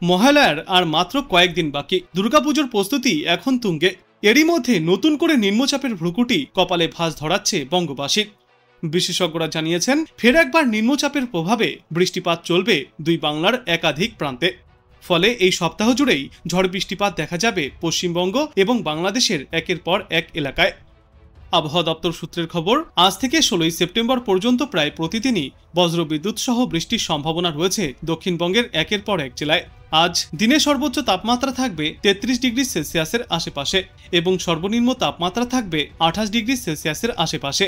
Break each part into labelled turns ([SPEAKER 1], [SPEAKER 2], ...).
[SPEAKER 1] মহালয়ার আর মাত্র কয়েকদিন বাকি। দুর্গাপুজোর প্রস্তুতি এখন তুঙ্গে। এরই মধ্যে নতুন করে নিম্নচাপের ভ্রুকুটি কপালে ভাঁজ ধরাচ্ছে বঙ্গবাসীর। বিশেষজ্ঞরা জানিয়েছেন, ফের একবার নিম্নচাপের প্রভাবে বৃষ্টিপাত চলবে দুই বাংলার একাধিক প্রান্তে। ফলে এই সপ্তাহ জুড়েই ঝড় বৃষ্টিপাত দেখা যাবে পশ্চিমবঙ্গ এবং বাংলাদেশের একের পর এক এলাকায়। আবহাওয়া দপ্তর সূত্রের খবর, আজ থেকে 16 সেপ্টেম্বর পর্যন্ত প্রায় প্রতিদিনই বজ্রবিদ্যুৎ সহ বৃষ্টির সম্ভাবনা রয়েছে দক্ষিণবঙ্গের একের পর এক জেলায়। আজ দিনে সর্বোচ্চ তাপমাত্রা থাকবে 33 ডিগ্রি সেলসিয়াসের আশেপাশে এবং সর্বনিম্ন তাপমাত্রা থাকবে 28 ডিগ্রি সেলসিয়াসের আশেপাশে।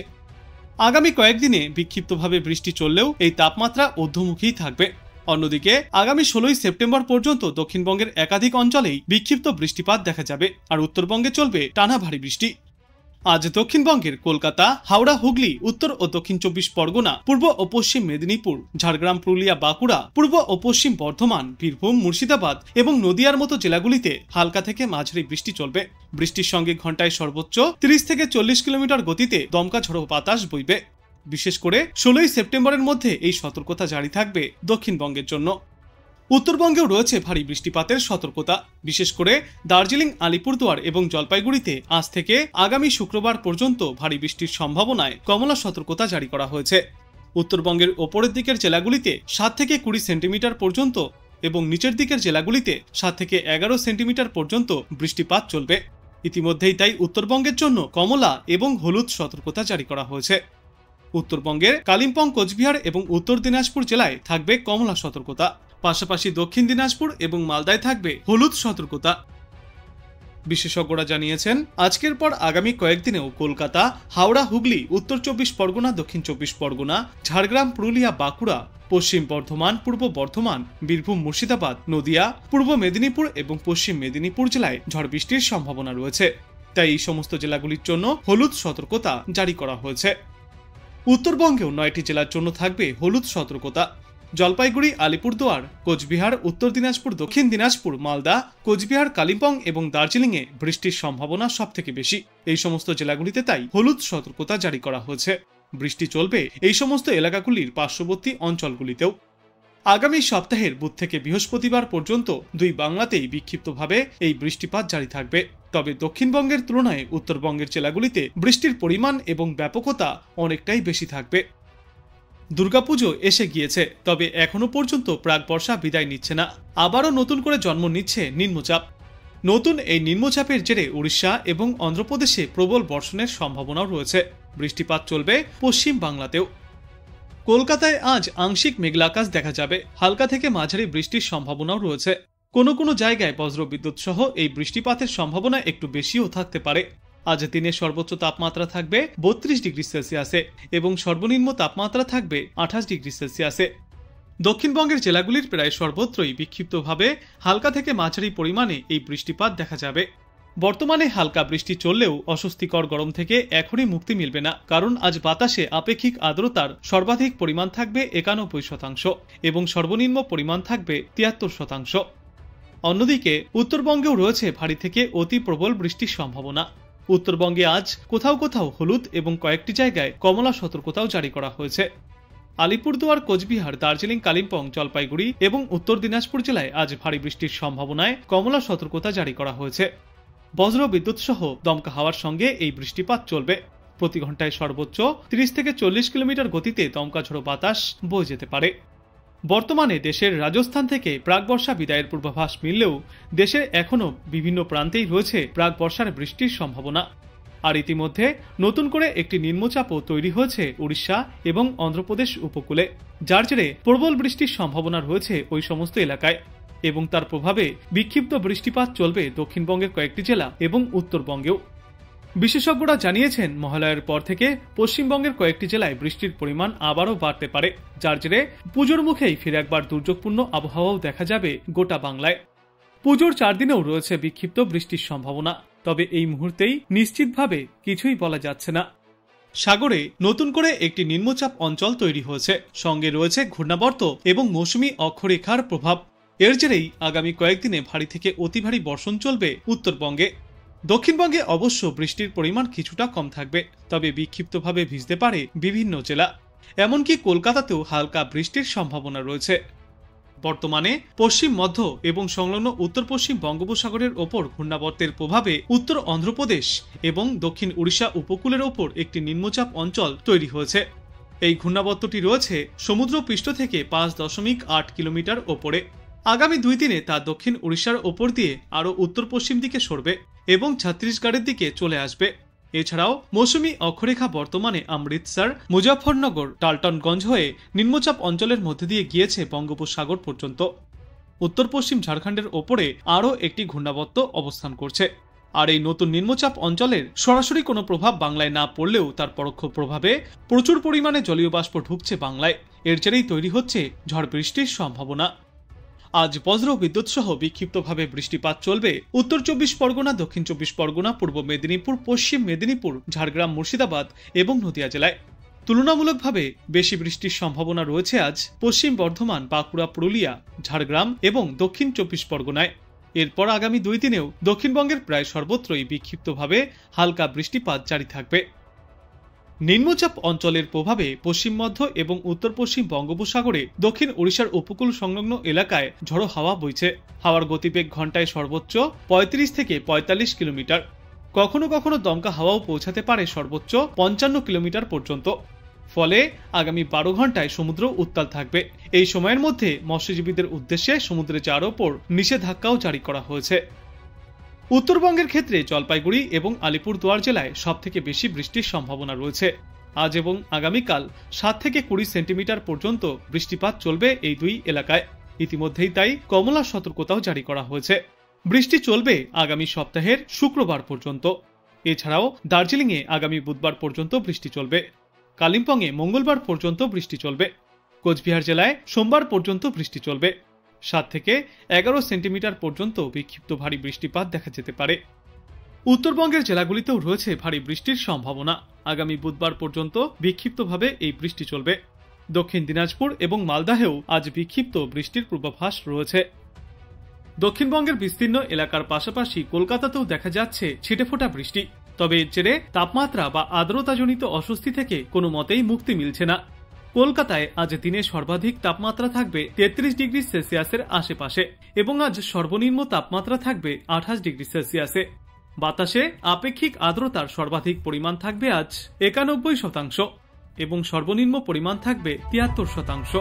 [SPEAKER 1] আগামী কয়েকদিনে বিক্ষিপ্তভাবে বৃষ্টি চললেও এই তাপমাত্রা ঊর্ধ্বমুখীই থাকবে। অন্যদিকে আগামী 16 সেপ্টেম্বর পর্যন্ত দক্ষিণবঙ্গের একাধিক অঞ্চলেই বিক্ষিপ্ত বৃষ্টিপাত দেখা যাবে, আর উত্তরবঙ্গে চলবে টানা ভারী বৃষ্টি। আজ দক্ষিণবঙ্গের কলকাতা, হাওড়া, হুগলি, উত্তর ও দক্ষিণ 24 পরগনা, পূর্ব ও পশ্চিম মেদিনীপুর, ঝাড়গ্রাম, পুরুলিয়া, বাঁকুড়া, পূর্ব ও পশ্চিম বর্ধমান, বীরভূম, মুর্শিদাবাদ এবং নদিয়ার মতো জেলাগুলিতে হালকা থেকে মাঝারি বৃষ্টি চলবে। বৃষ্টির সঙ্গে ঘন্টায় সর্বোচ্চ 30 থেকে 40 কিলোমিটার গতিতে দমকা ঝড়ো বাতাস বইবে। বিশেষ করে 16 সেপ্টেম্বরের মধ্যে এই সতর্কতা জারি থাকবে দক্ষিণবঙ্গের জন্য। উত্তরবঙ্গেও রয়েছে ভারী বৃষ্টিপাতের সতর্কতা। বিশেষ করে দার্জিলিং, আলিপুরদুয়ার এবং জলপাইগুড়িতে আজ থেকে আগামী শুক্রবার পর্যন্ত ভারী বৃষ্টির সম্ভাবনায় কমলা সতর্কতা জারি করা হয়েছে। উত্তরবঙ্গের ওপরের দিকের জেলাগুলিতে 7 থেকে 20 সেন্টিমিটার পর্যন্ত এবং নিচের দিকের জেলাগুলিতে 7 থেকে 11 সেন্টিমিটার পর্যন্ত বৃষ্টিপাত চলবে। ইতিমধ্যেই তাই উত্তরবঙ্গের জন্য কমলা এবং হলুদ সতর্কতা জারি করা হয়েছে। উত্তরবঙ্গের কালিম্পং, কোচবিহার এবং উত্তর দিনাজপুর জেলায় থাকবে কমলা সতর্কতা। পাশাপাশি দক্ষিণ দিনাজপুর এবং মালদায় থাকবে হলুদ সতর্কতা। বিশেষজ্ঞরা জানিয়েছেন, আজকের পর আগামী কয়েকদিনেও কলকাতা, হাওড়া, হুগলি, উত্তর 24 পরগনা, দক্ষিণ 24 পরগনা, ঝাড়গ্রাম, পুরুলিয়া, বাঁকুড়া, পশ্চিম বর্ধমান, পূর্ব বর্ধমান, বীরভূম, মুর্শিদাবাদ, নদিয়া, পূর্ব মেদিনীপুর এবং পশ্চিম মেদিনীপুর জেলায় ঝড় বৃষ্টির সম্ভাবনা রয়েছে। তাই এই সমস্ত জেলাগুলির জন্য হলুদ সতর্কতা জারি করা হয়েছে। উত্তরবঙ্গেও 9টি জেলার জন্য থাকবে হলুদ সতর্কতা। জলপাইগুড়ি, আলিপুরদুয়ার, কোচবিহার, উত্তর দিনাজপুর, দক্ষিণ দিনাজপুর, মালদা, কোচবিহার, কালিম্পং এবং দার্জিলিংয়ে বৃষ্টির সম্ভাবনা সবথেকে বেশি। এই সমস্ত জেলাগুলিতে তাই হলুদ সতর্কতা জারি করা হয়েছে। বৃষ্টি চলবে এই সমস্ত এলাকাগুলির পার্শ্ববর্তী অঞ্চলগুলিতেও। আগামী সপ্তাহের বুধ থেকে বৃহস্পতিবার পর্যন্ত দুই বাংলাতেই বিক্ষিপ্তভাবে এই বৃষ্টিপাত জারি থাকবে। তবে দক্ষিণবঙ্গের তুলনায় উত্তরবঙ্গের জেলাগুলিতে বৃষ্টির পরিমাণ এবং ব্যাপকতা অনেকটাই বেশি থাকবে। দুর্গাপুজো এসে গিয়েছে, তবে এখনো পর্যন্ত প্রাক বর্ষা বিদায় নিচ্ছে না। আবারও নতুন করে জন্ম নিচ্ছে নিম্নচাপ। নতুন এই নিম্নচাপের জেরে উড়িষ্যা এবং অন্ধ্রপ্রদেশে প্রবল বর্ষণের সম্ভাবনাও রয়েছে। বৃষ্টিপাত চলবে পশ্চিম বাংলাতেও। কলকাতায় আজ আংশিক মেঘলা আকাশ দেখা যাবে। হালকা থেকে মাঝারি বৃষ্টির সম্ভাবনাও রয়েছে। কোনো কোনো জায়গায় বজ্রবিদ্যুৎ সহ এই বৃষ্টিপাতের সম্ভাবনা একটু বেশিও থাকতে পারে। আজ দিনে সর্বোচ্চ তাপমাত্রা থাকবে 32 ডিগ্রি সেলসিয়াসে এবং সর্বনিম্ন তাপমাত্রা থাকবে 28 ডিগ্রি সেলসিয়াসে। দক্ষিণবঙ্গের জেলাগুলির প্রায় সর্বত্রই বিক্ষিপ্তভাবে হালকা থেকে মাঝারি পরিমাণে এই বৃষ্টিপাত দেখা যাবে। বর্তমানে হালকা বৃষ্টি চললেও অস্বস্তিকর গরম থেকে এখনই মুক্তি মিলবে না, কারণ আজ বাতাসে আপেক্ষিক আর্দ্রতার সর্বাধিক পরিমাণ থাকবে 91% এবং সর্বনিম্ন পরিমাণ থাকবে 73%। অন্যদিকে উত্তরবঙ্গেও রয়েছে ভারী থেকে অতি প্রবল বৃষ্টির সম্ভাবনা। উত্তরবঙ্গে আজ কোথাও কোথাও হলুদ এবং কয়েকটি জায়গায় কমলা সতর্কতাও জারি করা হয়েছে। আলিপুরদুয়ার, কোচবিহার, দার্জিলিং, কালিম্পং, জলপাইগুড়ি এবং উত্তর দিনাজপুর জেলায় আজ ভারী বৃষ্টির সম্ভাবনায় কমলা সতর্কতা জারি করা হয়েছে। বজ্র বিদ্যুৎ সহ দমকা হাওয়ার সঙ্গে এই বৃষ্টিপাত চলবে। প্রতি ঘন্টায় সর্বোচ্চ 30 থেকে 40 কিলোমিটার গতিতে দমকা ঝড়ো বাতাস বয়ে যেতে পারে। বর্তমানে দেশের রাজস্থান থেকে প্রাক বর্ষা বিদায়ের পূর্বাভাস মিললেও দেশের এখনও বিভিন্ন প্রান্তেই রয়েছে প্রাক বর্ষার বৃষ্টির সম্ভাবনা। আর ইতিমধ্যে নতুন করে একটি নিম্নচাপও তৈরি হয়েছে উড়িষ্যা এবং অন্ধ্রপ্রদেশ উপকূলে, যার জেরে প্রবল বৃষ্টির সম্ভাবনা রয়েছে ওই সমস্ত এলাকায় এবং তার প্রভাবে বিক্ষিপ্ত বৃষ্টিপাত চলবে দক্ষিণবঙ্গের কয়েকটি জেলা এবং উত্তরবঙ্গেও। বিশেষজ্ঞরা জানিয়েছেন, মহালয়ার পর থেকে পশ্চিমবঙ্গের কয়েকটি জেলায় বৃষ্টির পরিমাণ আবারও বাড়তে পারে, যার জেরে পুজোর মুখেই ফিরে একবার দুর্যোগপূর্ণ আবহাওয়াও দেখা যাবে গোটা বাংলায়। পুজোর 4 দিনেও রয়েছে বিক্ষিপ্ত বৃষ্টির সম্ভাবনা, তবে এই মুহূর্তেই নিশ্চিতভাবে কিছুই বলা যাচ্ছে না। সাগরে নতুন করে একটি নিম্নচাপ অঞ্চল তৈরি হয়েছে, সঙ্গে রয়েছে ঘূর্ণাবর্ত এবং মৌসুমী অক্ষরেখার প্রভাব। এর জেরেই আগামী কয়েকদিনে ভারী থেকে অতি ভারী বর্ষণ চলবে উত্তরবঙ্গে। দক্ষিণবঙ্গে অবশ্য বৃষ্টির পরিমাণ কিছুটা কম থাকবে, তবে বিক্ষিপ্তভাবে ভিজতে পারে বিভিন্ন জেলা। এমনকি কলকাতাতেও হালকা বৃষ্টির সম্ভাবনা রয়েছে। বর্তমানে পশ্চিম মধ্য এবং সংলগ্ন উত্তর পশ্চিম বঙ্গোপসাগরের ওপর ঘূর্ণাবর্তের প্রভাবে উত্তর অন্ধ্রপ্রদেশ এবং দক্ষিণ উড়িষ্যা উপকূলের ওপর একটি নিম্নচাপ অঞ্চল তৈরি হয়েছে। এই ঘূর্ণাবর্তটি রয়েছে সমুদ্রপৃষ্ঠ থেকে 5.8 কিলোমিটার ওপরে। আগামী 2 দিনে তা দক্ষিণ উড়িষ্যার ওপর দিয়ে আরও উত্তর পশ্চিম দিকে সরবে এবং ছত্তিশগড়ের দিকে চলে আসবে। এছাড়াও মৌসুমী অক্ষরেখা বর্তমানে অমৃতসর, মুজাফরনগর, ডাল্টনগঞ্জ হয়ে নিম্নচাপ অঞ্চলের মধ্যে দিয়ে গিয়েছে বঙ্গোপসাগর পর্যন্ত। উত্তর পশ্চিম ঝাড়খণ্ডের ওপরে আরও একটি ঘূর্ণাবর্ত অবস্থান করছে। আর এই নতুন নিম্নচাপ অঞ্চলের সরাসরি কোনো প্রভাব বাংলায় না পড়লেও তার পরোক্ষ প্রভাবে প্রচুর পরিমাণে জলীয় বাষ্প ঢুকছে বাংলায়। এর জেরেই তৈরি হচ্ছে ঝড় বৃষ্টির সম্ভাবনা। আজ বজ্র বিদ্যুৎ সহ বিক্ষিপ্তভাবে বৃষ্টিপাত চলবে উত্তর 24 পরগনা, দক্ষিণ 24 পরগনা, পূর্ব মেদিনীপুর, পশ্চিম মেদিনীপুর, ঝাড়গ্রাম, মুর্শিদাবাদ এবং নদিয়া জেলায়। তুলনামূলকভাবে বেশি বৃষ্টির সম্ভাবনা রয়েছে আজ পশ্চিম বর্ধমান, বাঁকুড়া, পুরুলিয়া, ঝাড়গ্রাম এবং দক্ষিণ 24 পরগনায়। এরপর আগামী 2 দিনেও দক্ষিণবঙ্গের প্রায় সর্বত্রই বিক্ষিপ্তভাবে হালকা বৃষ্টিপাত জারি থাকবে। নিম্নচাপ অঞ্চলের প্রভাবে পশ্চিম মধ্য এবং উত্তর পশ্চিম বঙ্গোপসাগরে দক্ষিণ উড়িষ্যার উপকূল সংলগ্ন এলাকায় ঝড়ো হাওয়া বইছে। হাওয়ার গতিবেগ ঘন্টায় সর্বোচ্চ 35 থেকে 45 কিলোমিটার। কখনো কখনো দমকা হাওয়াও পৌঁছাতে পারে সর্বোচ্চ 55 কিলোমিটার পর্যন্ত। ফলে আগামী 12 ঘন্টায় সমুদ্র উত্তাল থাকবে। এই সময়ের মধ্যে মৎস্যজীবীদের উদ্দেশ্যে সমুদ্রে যাওয়ার ওপর নিষেধাজ্ঞাও জারি করা হয়েছে। উত্তরবঙ্গের ক্ষেত্রে জলপাইগুড়ি এবং আলিপুরদুয়ার জেলায় সবথেকে বেশি বৃষ্টির সম্ভাবনা রয়েছে। আজ এবং আগামীকাল 7 থেকে 20 সেন্টিমিটার পর্যন্ত বৃষ্টিপাত চলবে এই 2 এলাকায়। ইতিমধ্যেই তাই কমলা সতর্কতাও জারি করা হয়েছে। বৃষ্টি চলবে আগামী সপ্তাহের শুক্রবার পর্যন্ত। এছাড়াও দার্জিলিংয়ে আগামী বুধবার পর্যন্ত বৃষ্টি চলবে। কালিম্পংয়ে মঙ্গলবার পর্যন্ত বৃষ্টি চলবে। কোচবিহার জেলায় সোমবার পর্যন্ত বৃষ্টি চলবে। 7 থেকে 11 সেন্টিমিটার পর্যন্ত বিক্ষিপ্ত ভারী বৃষ্টিপাত দেখা যেতে পারে। উত্তরবঙ্গের জেলাগুলিতেও রয়েছে ভারী বৃষ্টির সম্ভাবনা। আগামী বুধবার পর্যন্ত বিক্ষিপ্তভাবে এই বৃষ্টি চলবে। দক্ষিণ দিনাজপুর এবং মালদাহেও আজ বিক্ষিপ্ত বৃষ্টির পূর্বাভাস রয়েছে। দক্ষিণবঙ্গের বিস্তীর্ণ এলাকার পাশাপাশি কলকাতাতেও দেখা যাচ্ছে ছিটেফোঁটা বৃষ্টি। তবে এর জেরে তাপমাত্রা বা আর্দ্রতাজনিত অস্বস্তি থেকে কোনো মতেই মুক্তি মিলছে না। কলকাতায় আজ দিনে সর্বাধিক তাপমাত্রা থাকবে 33 ডিগ্রি সেলসিয়াসের আশেপাশে এবং আজ সর্বনিম্ন তাপমাত্রা থাকবে 28 ডিগ্রি সেলসিয়াসে। বাতাসে আপেক্ষিক আর্দ্রতার সর্বাধিক পরিমাণ থাকবে আজ 91% এবং সর্বনিম্ন পরিমাণ থাকবে 73%।